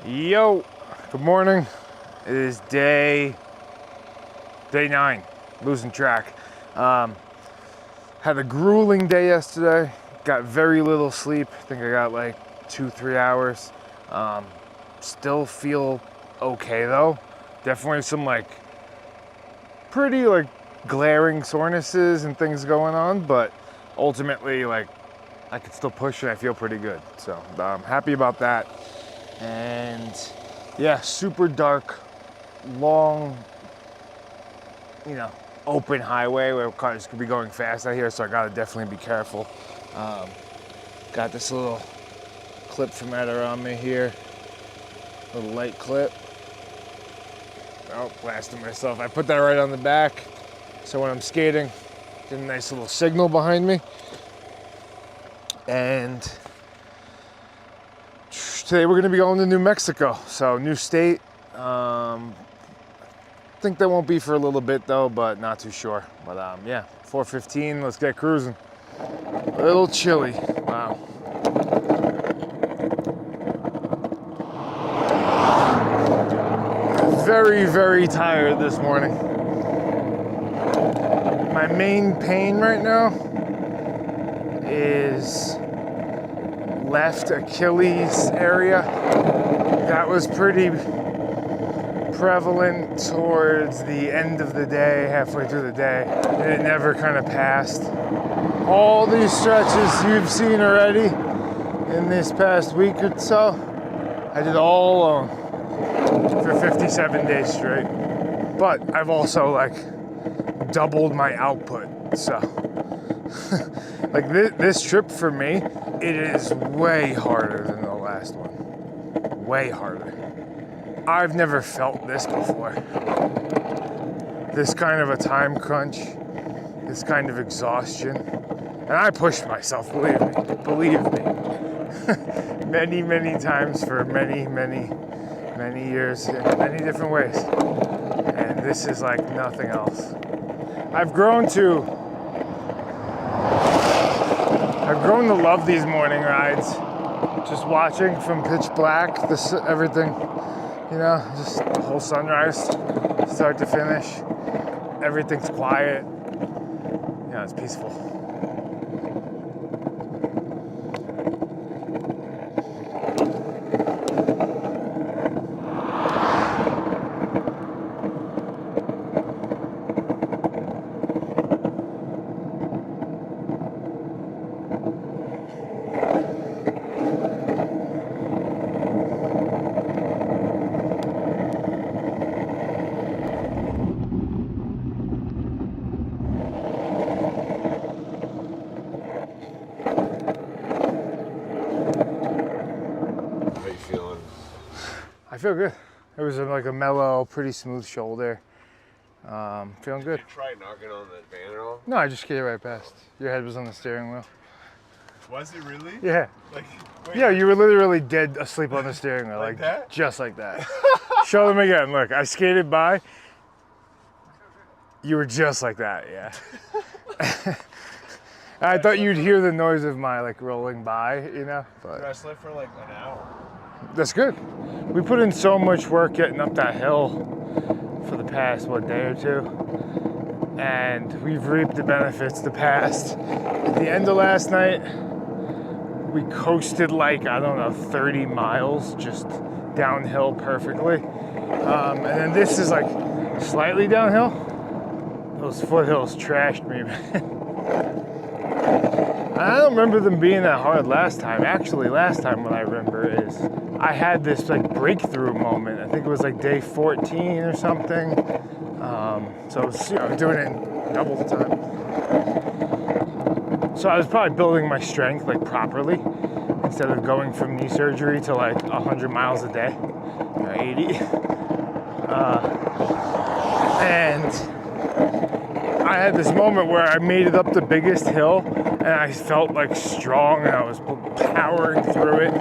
Yo, good morning. It is day 9, losing track. Had a grueling day yesterday. Got very little sleep. I think I got like 2-3 hours. Still feel okay though. Definitely some pretty glaring sorenesses and things going on, but ultimately I could still push and I feel pretty good. So I'm happy about that. And yeah, super dark, long, open highway where cars could be going fast out here, so I gotta definitely be careful. Got this little clip from Etta on me here, little light clip. Oh, blasted myself. I put that right on the back, so when I'm skating, get a nice little signal behind me. And today we're gonna be going to New Mexico, so new state. I think that won't be for a little bit though, but not too sure. But yeah, 4:15, let's get cruising. A little chilly, wow. Very, very tired this morning. My main pain right now is left Achilles area. That was pretty prevalent towards the end of the day, halfway through the day, and it never kind of passed. All these stretches you've seen already in this past week or so, I did all alone for 57 days straight. But I've also doubled my output, so this trip for me, it is way harder than the last one. Way harder. I've never felt this before. This kind of a time crunch, this kind of exhaustion. And I pushed myself, believe me. many, many times for many, many, many years in many different ways. And this is like nothing else. I've grown to love these morning rides. Just watching from pitch black, everything, just the whole sunrise, start to finish. Everything's quiet. It's peaceful. I feel good. It was a mellow, pretty smooth shoulder. Feeling good. Did you try knocking on the van at all? No, I just skated right past. Your head was on the steering wheel. Was it really? Yeah. Wait. Yeah, you were literally dead asleep on the steering wheel. Like that? Just like that. Show them again. Look, I skated by. You were just like that, yeah. I thought you'd hear the noise of my rolling by, but Dude, I slept for an hour. that's good. We put in so much work getting up that hill for the past, day or two. And we've reaped the benefits the past. At the end of last night, we coasted 30 miles just downhill perfectly. And then this is slightly downhill. Those foothills trashed me, man. I don't remember them being that hard last time. Actually, last time what I remember is I had this breakthrough moment. I think it was day 14 or something. So I was doing it in double the time. So I was probably building my strength properly instead of going from knee surgery to 100 miles a day or 80. And I had this moment where I made it up the biggest hill and I felt strong and I was powering through it.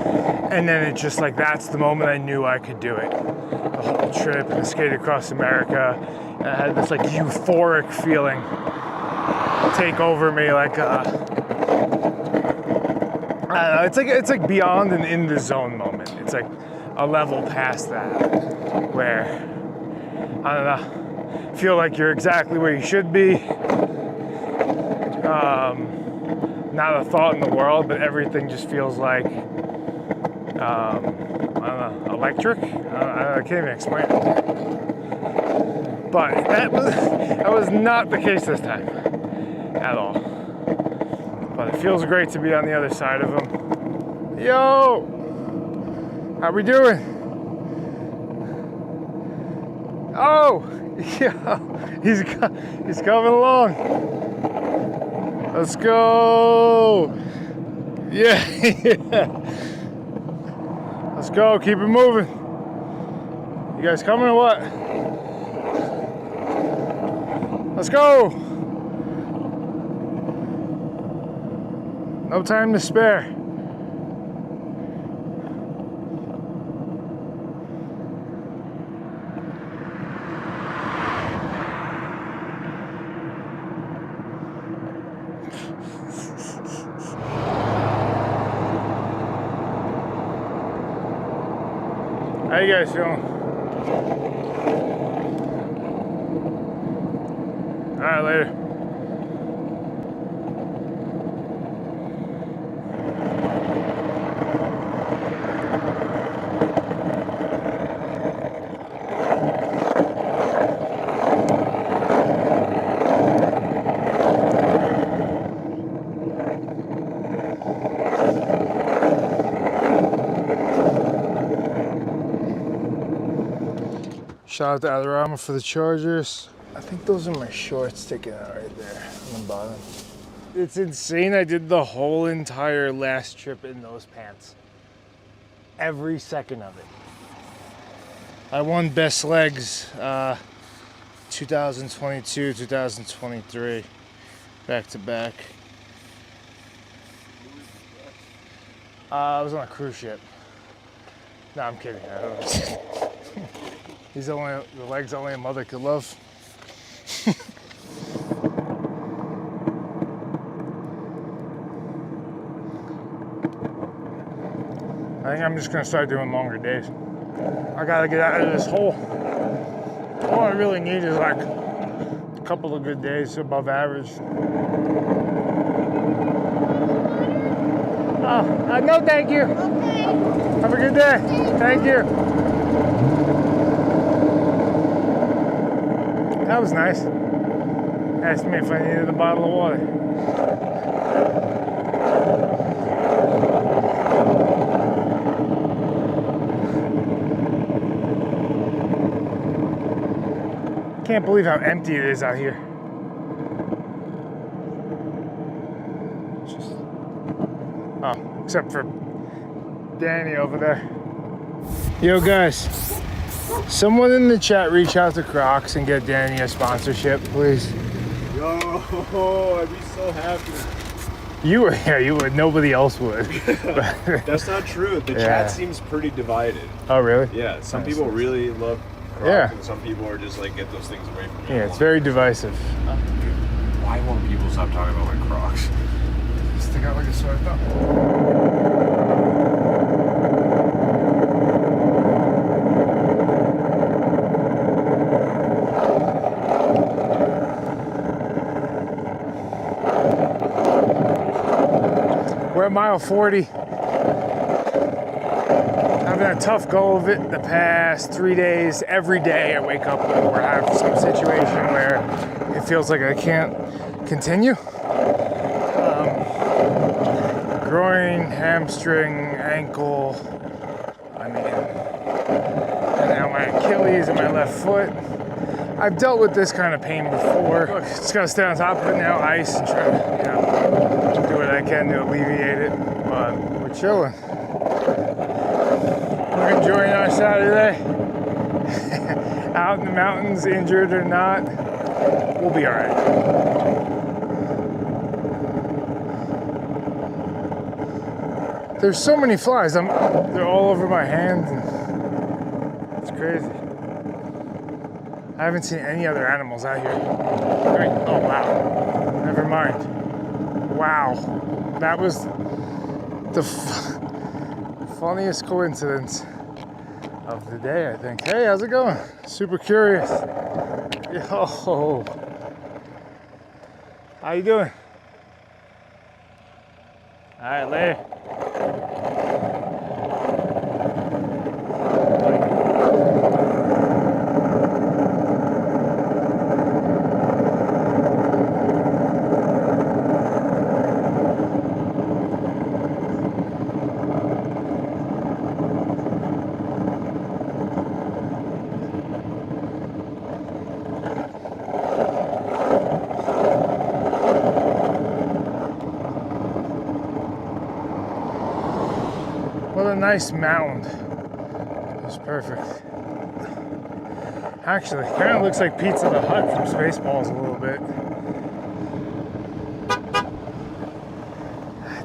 And then it just that's the moment I knew I could do it. The whole trip and the skate across America. And I had this euphoric feeling take over me I don't know, it's beyond an in the zone moment. It's a level past that, where, I don't know, feel like you're exactly where you should be. Not a thought in the world, but everything just feels like, I don't know, electric? I can't even explain it. But that was not the case this time, at all. But it feels great to be on the other side of him. Yo! How we doing? Oh! Yeah, he's coming along. Let's go! Yeah, yeah. Let's go, keep it moving. You guys coming or what? Let's go! No time to spare. How you guys feeling? All right, later. Shout out to Adorama for the chargers. I think those are my shorts sticking out right there on the bottom. It's insane. I did the whole entire last trip in those pants. Every second of it. I won best legs 2022, 2023, back to back. I was on a cruise ship. No, I'm kidding. He's the legs only a mother could love. I think I'm just gonna start doing longer days. I gotta get out of this hole. All I really need is like a couple of good days above average. Oh, no thank you. Okay. Have a good day. Thank you. That was nice. Asked me if I needed a bottle of water. Can't believe how empty it is out here. Oh, except for Danny over there. Yo guys, someone in the chat reach out to Crocs and get Danny a sponsorship, please. Yo, I'd be so happy. You would, yeah, you would. Nobody else would. That's not true. The chat seems pretty divided. Oh, really? Yeah, some Nice. people really love Crocs, Yeah. and some people are just like, get those things away from me. Yeah, it's very divisive. Why won't people stop talking about my Crocs? Stick out like a sore thumb. We're at mile 40. Having a tough go of it the past 3 days. Every day I wake up or have some situation where it feels like I can't continue. Groin, hamstring, ankle, and now my Achilles and my left foot. I've dealt with this kind of pain before. Look, just gotta stay on top of it now, ice, and try to, do what I can to alleviate it. But we're chilling. We're enjoying our Saturday. Out in the mountains, injured or not, we'll be all right. There's so many flies. They're all over my hands. And it's crazy. I haven't seen any other animals out here. Oh, wow. Never mind. Wow. That was the funniest coincidence. of the day, I think. Hey, how's it going? Super curious. Yo. How you doing? All right, later. What a nice mound. It's perfect. Actually, kind of looks like Pizza the Hut from Spaceballs a little bit.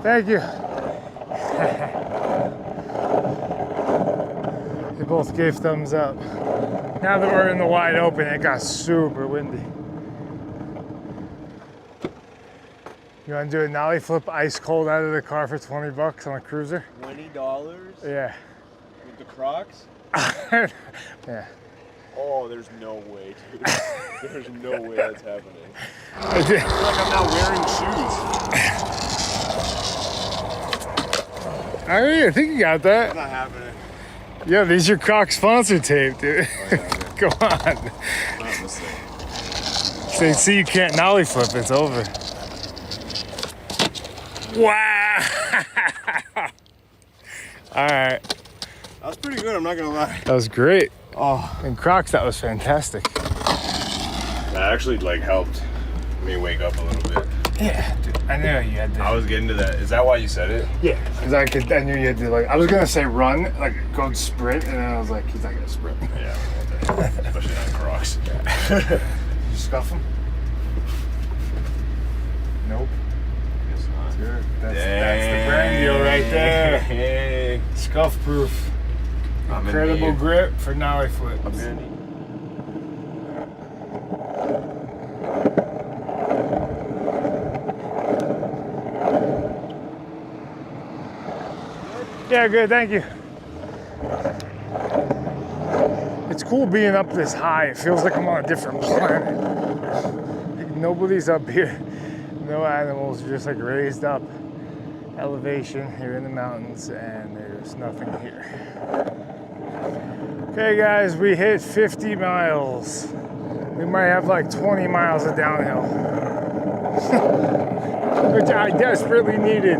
Thank you. They both gave thumbs up. Now that we're in the wide open, it got super windy. You want to do a nollie flip ice cold out of the car for 20 bucks on a cruiser? $20? Yeah. With the Crocs? Yeah. Oh, there's no way, dude. There's no way that's happening. I did. I feel like I'm not wearing shoes. I think you got that. It's not happening. Yeah, these are Croc sponsor tape, dude. Oh, yeah, okay. Go on. Not mistake. They see you can't nollie flip, it's over. Wow! Alright. That was pretty good, I'm not gonna lie. That was great. Oh. And Crocs, that was fantastic. That actually like helped me wake up a little bit. Yeah, dude. I knew you had to. I was getting to that. Is that why you said it? Yeah, because I knew you had to, like, I was gonna say run, like go sprint, and then I was like, he's not gonna sprint. Yeah, especially on Crocs. Did you scuff them? Nope. Guess not. Good. That's the brand deal right there. Hey. Scuff proof. I'm Incredible in the- grip for nollie flips. I'm in. Yeah, good, thank you. It's cool being up this high. It feels like I'm on a different planet. Like, nobody's up here. No animals, just like raised up elevation here in the mountains, and there's nothing here. Okay guys, we hit 50 miles. We might have like 20 miles of downhill, which I desperately needed.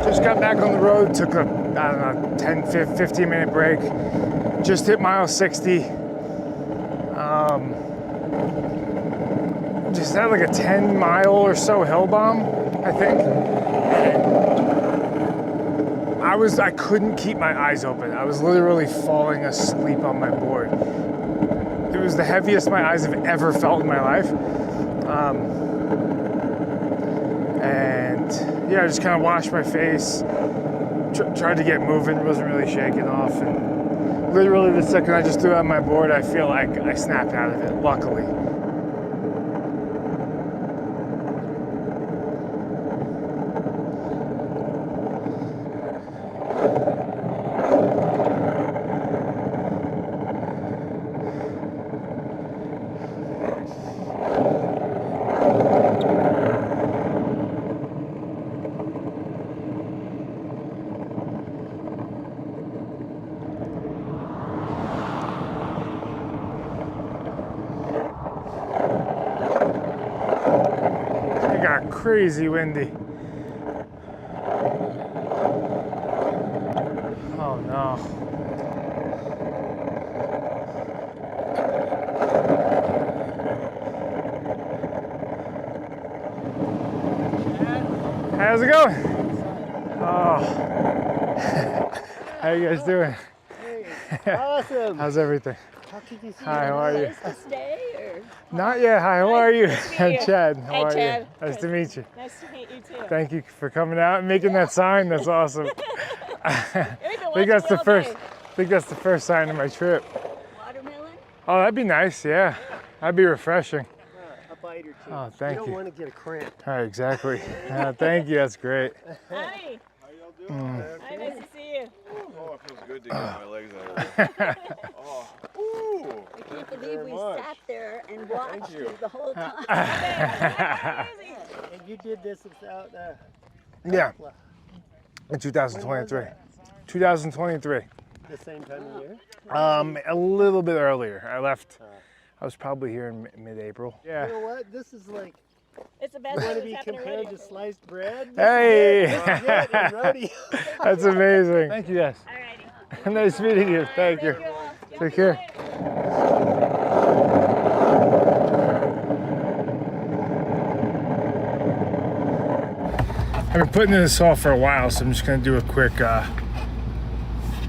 Just got back on the road, took a, I don't know, 10, 15 minute break. Just hit mile 60. Just had like a 10 mile or so hill bomb, I think. And I couldn't keep my eyes open. I was literally falling asleep on my board. It was the heaviest my eyes have ever felt in my life. And yeah, I just kind of washed my face, tried to get moving, wasn't really shaking off. And literally the second I just threw out my board, I feel like I snapped out of it, luckily. Crazy windy. Oh no. How's it going? Oh. How you guys doing? Hey, awesome. How's everything? How can you see Hi, how are you? Is this day or? Not yet. Hi, how are you? Nice to meet you. Chad, how Hi, are Chad. you? Nice to meet you. Nice to meet you too. Thank you for coming out and making that sign. That's awesome. I think that's the first sign of my trip. Watermelon? Oh, that'd be nice. Yeah, that'd be refreshing. a bite or two? Oh, thank You you. don't want to get a cramp. All right, exactly. Thank you. That's great. Hi. How y'all doing? Hi, nice to see you. Oh, it feels good to get my legs out of there. Oh, ooh. I can't believe very we much. sat there and watched you. you the whole time. And you did this without Yeah, in 2023. 2023. the same time of year? A little bit earlier. I left. I was probably here in mid-April. You Yeah. know what? This is like, It's the best want thing to that's be happened to compared rodeo. to sliced bread? Hey, This is it in rodeo. that's amazing. Thank you, guys. Alrighty. Nice meeting you. Thank you. all. Take care. I've been putting this off for a while, so I'm just gonna do a quick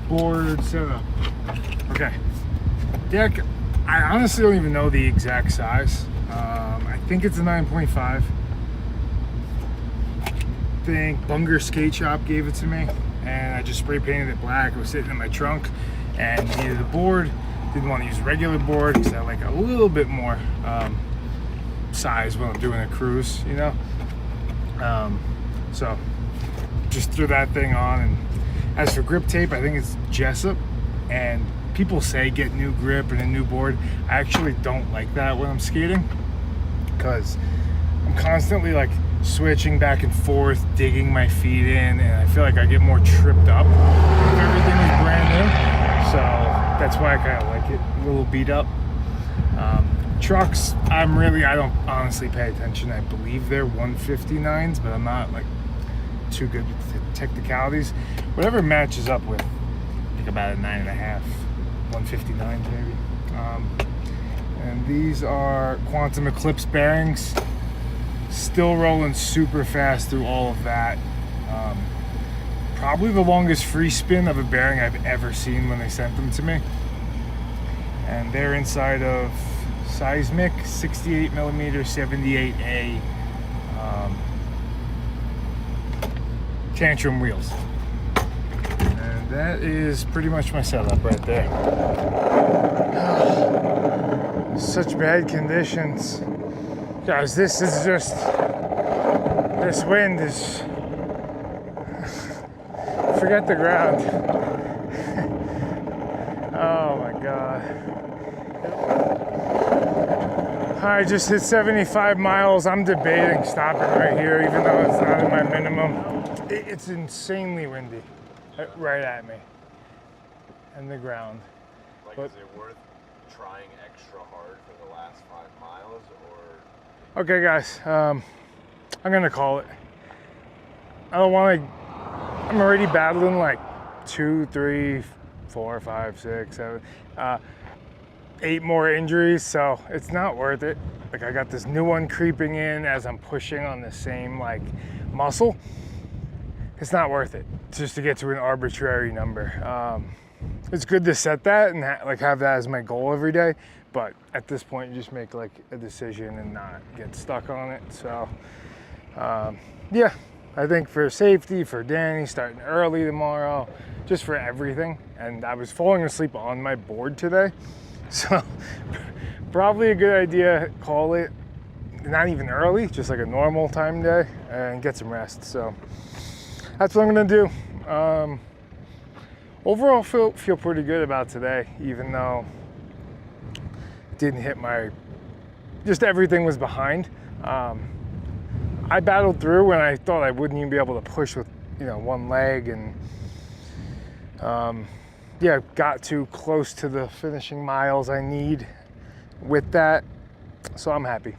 board setup. Okay, deck. I honestly don't even know the exact size. I think it's a 9.5. I think Bunger Skate Shop gave it to me, and I just spray painted it black. It was sitting in my trunk, and needed a board. Didn't want to use regular board because I like a little bit more size when I'm doing a cruise, you know. So just threw that thing on. And as for grip tape, I think it's Jessup, and people say get new grip and a new board. I actually don't like that when I'm skating because I'm constantly like switching back and forth, digging my feet in, and I feel like I get more tripped up if everything is brand new. So that's why I kind of like it a little beat up. Trucks, I don't honestly pay attention. I believe they're 159s, but I'm not like too good with the technicalities. Whatever matches up with, I think about a 9.5, 159s maybe. And these are Quantum Eclipse bearings. Still rolling super fast through all of that. Probably the longest free spin of a bearing I've ever seen when they sent them to me. And they're inside of Seismic 68mm 78A Tantrum wheels. And that is pretty much my setup right there. Such bad conditions. Guys, this wind is, forget the ground. Oh my God. I just hit 75 miles. I'm debating stopping right here, even though it's not in my minimum. It's insanely windy, right at me, and the ground. Like, But- is it worth trying extra hard for the last 5 miles, or? Okay, guys, I'm gonna call it. I don't want to. I'm already battling like 2, 3, 4, 5, 6, 7, 8 more injuries, so it's not worth it. Like, I got this new one creeping in as I'm pushing on the same like muscle. It's not worth it just to get to an arbitrary number. It's good to set that and have that as my goal every day, but at this point you just make like a decision and not get stuck on it. So yeah, I think for safety, for Danny starting early tomorrow, just for everything. And I was falling asleep on my board today, so probably a good idea, call it not even early, just like a normal time day, and get some rest. So that's what I'm gonna do. Overall, feel pretty good about today, even though it didn't hit just everything was behind. I battled through when I thought I wouldn't even be able to push with, one leg, and yeah, got too close to the finishing miles I need with that, so I'm happy.